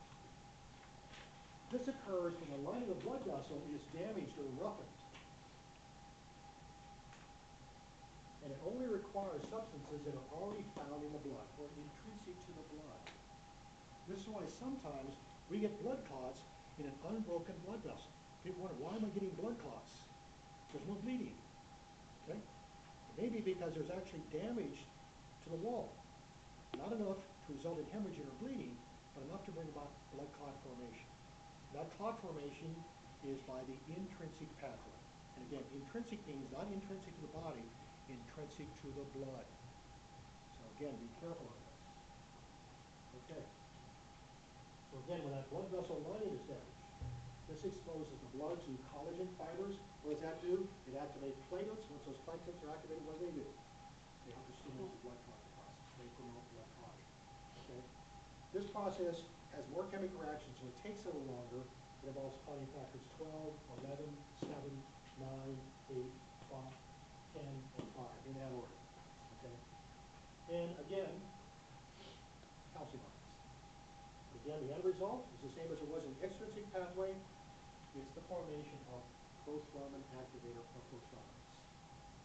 This occurs when the line of the blood vessel is damaged or roughened. And it only requires substances that are already found in the blood or intrinsic to the blood. This is why sometimes we get blood clots in an unbroken blood vessel. People wonder, why am I getting blood clots? There's no bleeding. Okay? Maybe because there's actually damage to the wall. Not enough to result in hemorrhaging or bleeding, but enough to bring about blood clot formation. That clot formation is by the intrinsic pathway. And again, intrinsic means not intrinsic to the body, intrinsic to the blood. So again, be careful of this. Okay. So again, when that blood vessel lining is damaged, this exposes the blood to collagen fibers. What does that do? It activates platelets. Once those platelets are activated, what do? They help to stimulate the blood clotting process. They promote blood clotting. Okay? This process has more chemical reactions, so it takes a little longer. It involves clotting factors 12, 11, 7, 9, 8, 5, 10, and 5, in that order. Okay? And again, calcium ions. Again, the end result is the same as it was in the extrinsic pathway. It's the formation of prothrombin activator or prothrombins.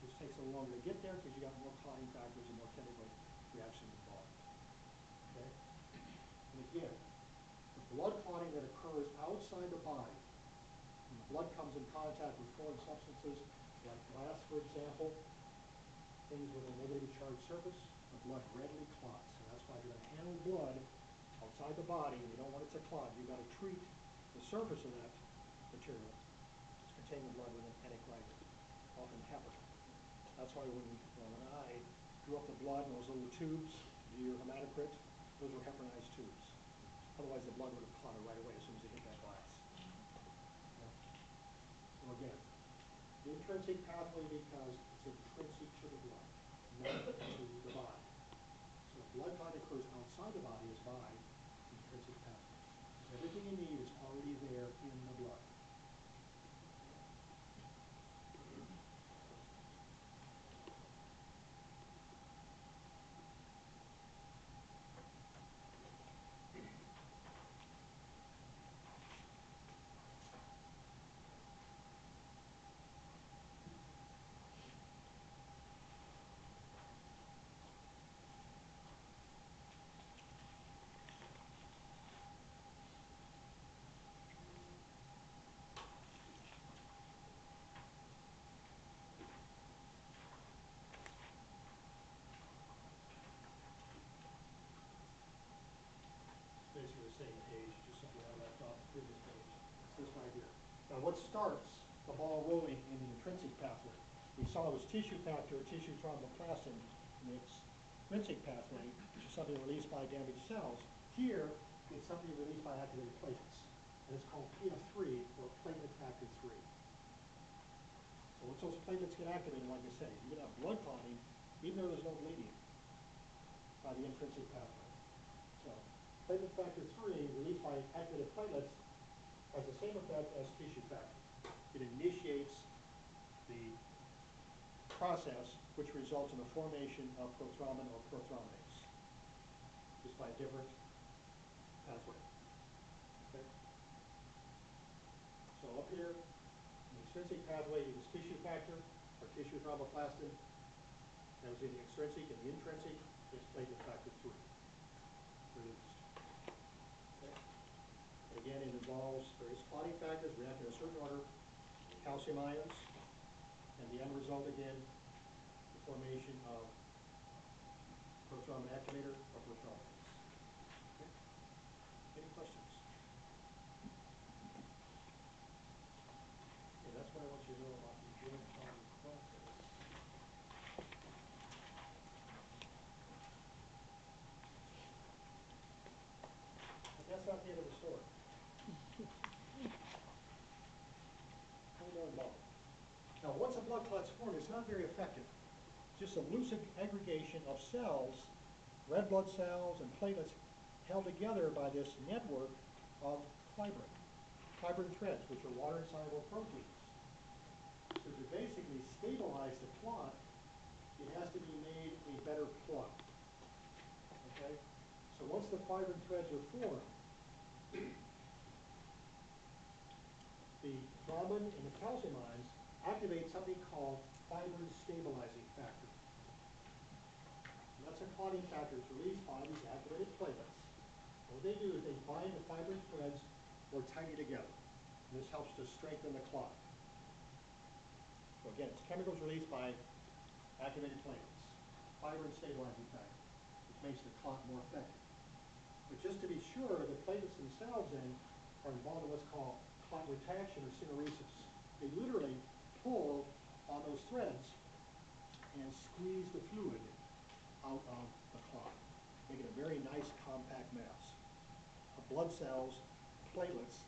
This takes a little longer to get there because you got more clotting factors and more chemical reactions involved. Okay? And again, the blood clotting that occurs outside the body, when the blood comes in contact with foreign substances like glass, for example, things with a negatively charged surface, the blood readily clots. And that's why if you're going to handle blood outside the body and you don't want it to clot, you've got to treat the surface of that material that's containing the blood with an anticoagulant, often heparin. That's why when I drew up the blood in those little tubes, do your hematocrit, those were heparinized tubes. Otherwise, the blood would have clotted right away as soon as it hit that glass. Okay. So again, intrinsic pathway because it's intrinsic to the blood, not to the body. So blood clot occurs outside the body is by intrinsic pathway. Everything you need is already there in the blood. Basically the same page, just something I left off the previous page. It's this right here. Now what starts the ball rolling in the intrinsic pathway? We saw it was tissue factor, tissue thromboplastin in the extrinsic pathway, which is something released by damaged cells. Here, it's something released by activated platelets. And it's called PF3, or platelet factor 3. So once those platelets get activated, like I say, you can have blood clotting, even though there's no bleeding by the intrinsic pathway. So platelet factor 3, released by activated platelets, has the same effect as tissue factor. It initiates the process which results in the formation of prothrombin or prothrombinase, just by a different pathway. Okay? So up here, the extrinsic pathway is tissue factor or tissue thromboplastin. That was in the extrinsic, and the intrinsic is platelet factor 3 released. Okay? Again, it involves various clotting factors reacting in a certain order, calcium ions, and the end result again, the formation of prothrombin activator or prothrombinase. Okay? Any questions? Okay, that's what I want you to know about the blood clotting process. But that's not the end of the story. Hold on, Bob. Now, once a blood clot's formed, it's not very effective. It's just a loose aggregation of cells, red blood cells and platelets, held together by this network of fibrin threads, which are water-insoluble proteins. So to basically stabilize the clot, it has to be made a better clot. Okay? So once the fibrin threads are formed, the thrombin and the calcium ions activate something called fibrin stabilizing factor. And that's a clotting factor that's released by these activated platelets. What they do is they bind the fibrin threads more tightly together. And this helps to strengthen the clot. So again, it's chemicals released by activated platelets. Fibrin stabilizing factor, which makes the clot more effective. But just to be sure, the platelets themselves then are involved in what's called clot retraction or syneresis. They literally pull on those threads and squeeze the fluid out of the clot, making a very nice compact mass of blood cells, platelets,